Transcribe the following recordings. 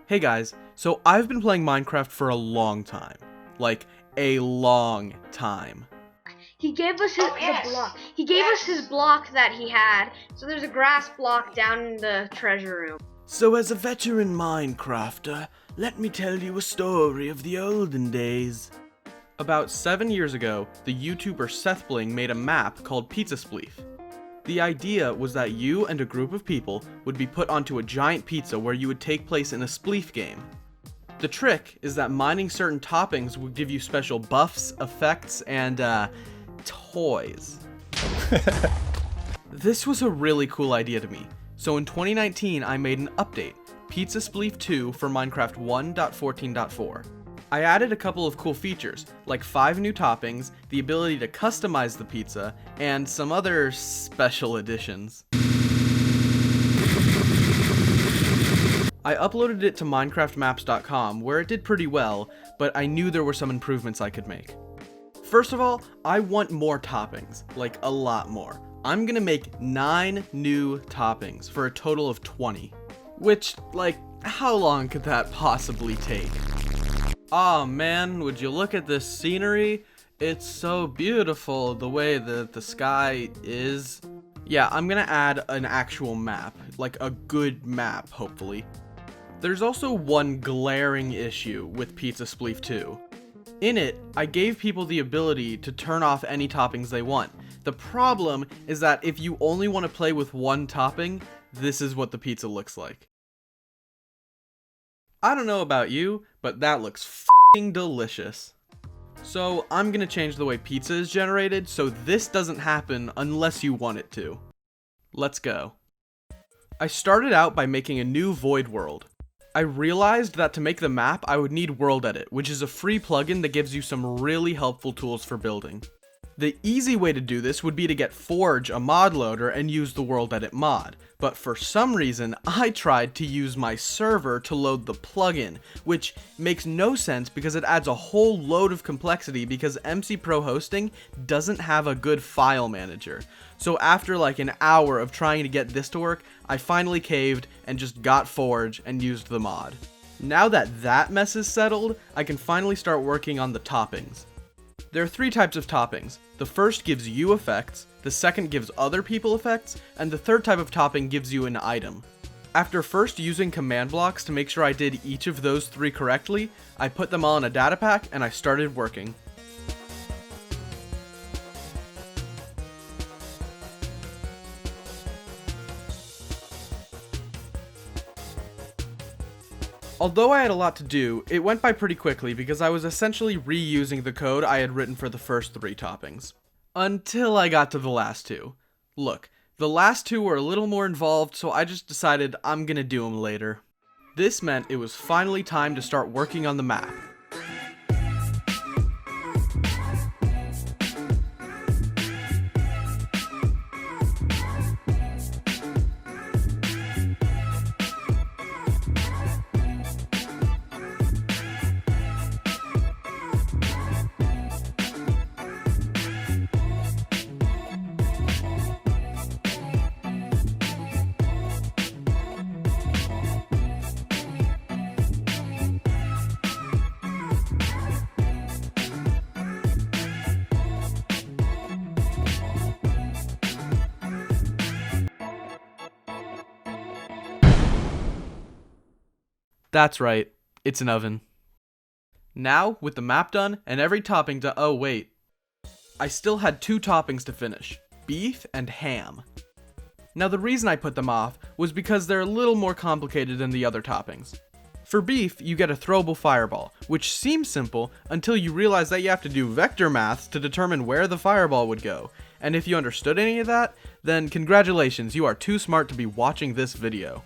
Hey guys, so I've been playing Minecraft for a long time. Like, a long time. He gave us the block. He gave us his block that he had. So there's a grass block down in the treasure room. So as a veteran Minecrafter, let me tell you a story of the olden days. About 7 years ago, the YouTuber SethBling made a map called Pizza Spleef. The idea was that you and a group of people would be put onto a giant pizza where you would take place in a spleef game. The trick is that mining certain toppings would give you special buffs, effects, and, toys. This was a really cool idea to me, so in 2019 I made an update, Pizza Spleef 2 for Minecraft 1.14.4. I added a couple of cool features, like 5 new toppings, the ability to customize the pizza, and some other special additions. I uploaded it to minecraftmaps.com, where it did pretty well, but I knew there were some improvements I could make. First of all, I want more toppings, like a lot more. I'm gonna make 9 new toppings for a total of 20. Which, like, how long could that possibly take? Aw man, would you look at this scenery? It's so beautiful the way that the sky is. Yeah, I'm gonna add an actual map, like a good map, hopefully. There's also one glaring issue with Pizza Spleef 2. In it, I gave people the ability to turn off any toppings they want. The problem is that if you only want to play with one topping, this is what the pizza looks like. I don't know about you, but that looks f***ing delicious. So I'm gonna change the way pizza is generated so this doesn't happen unless you want it to. Let's go. I started out by making a new void world. I realized that to make the map I would need World Edit, which is a free plugin that gives you some really helpful tools for building. The easy way to do this would be to get Forge, a mod loader, and use the World Edit mod, but for some reason I tried to use my server to load the plugin, which makes no sense because it adds a whole load of complexity because MC Pro Hosting doesn't have a good file manager. So after like an hour of trying to get this to work, I finally caved and just got Forge and used the mod. Now that that mess is settled, I can finally start working on the toppings. There are 3 types of toppings. The first gives you effects, the second gives other people effects, and the third type of topping gives you an item. After first using command blocks to make sure I did each of those 3 correctly, I put them all in a data pack and I started working. Although I had a lot to do, it went by pretty quickly because I was essentially reusing the code I had written for the first 3 toppings. Until I got to the last 2. Look, the last 2 were a little more involved, so I just decided I'm gonna do them later. This meant it was finally time to start working on the map. That's right, it's an oven. Now, with the map done and every topping done, oh wait. I still had 2 toppings to finish, beef and ham. Now the reason I put them off was because they're a little more complicated than the other toppings. For beef, you get a throwable fireball, which seems simple until you realize that you have to do vector maths to determine where the fireball would go. And if you understood any of that, then congratulations, you are too smart to be watching this video.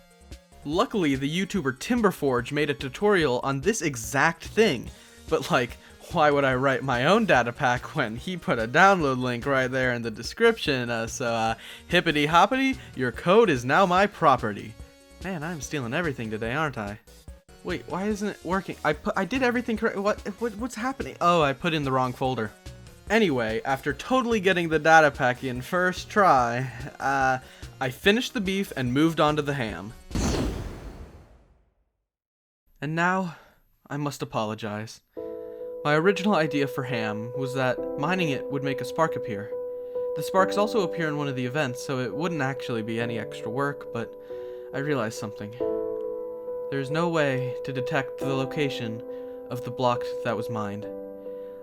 Luckily, the YouTuber Timberforge made a tutorial on this exact thing, but like, why would I write my own data pack when he put a download link right there in the description, so hippity hoppity, your code is now my property. Man, I'm stealing everything today, aren't I? Wait, why isn't it working? I did everything correct. What's happening? Oh, I put in the wrong folder. Anyway, after totally getting the data pack in first try, I finished the beef and moved on to the ham. And now, I must apologize. My original idea for ham was that mining it would make a spark appear. The sparks also appear in one of the events, so it wouldn't actually be any extra work, but I realized something. There's no way to detect the location of the block that was mined.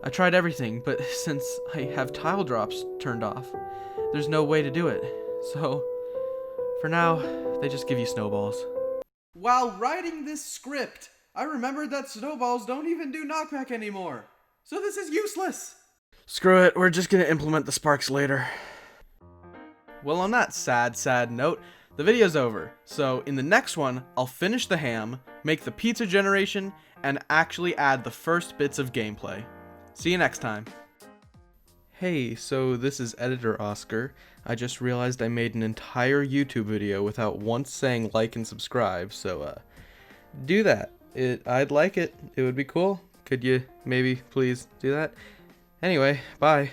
I tried everything, but since I have tile drops turned off, there's no way to do it. So, for now, they just give you snowballs. While writing this script, I remembered that snowballs don't even do knockback anymore. So this is useless. Screw it, we're just gonna implement the sparks later. Well, on that sad note, the video's over. So in the next one, I'll finish the ham, make the pizza generation, and actually add the first bits of gameplay. See you next time. Hey, so this is Editor Oscar. I just realized I made an entire YouTube video without once saying like and subscribe, so do that. I'd like it. It would be cool. Could you maybe please do that? Anyway, bye.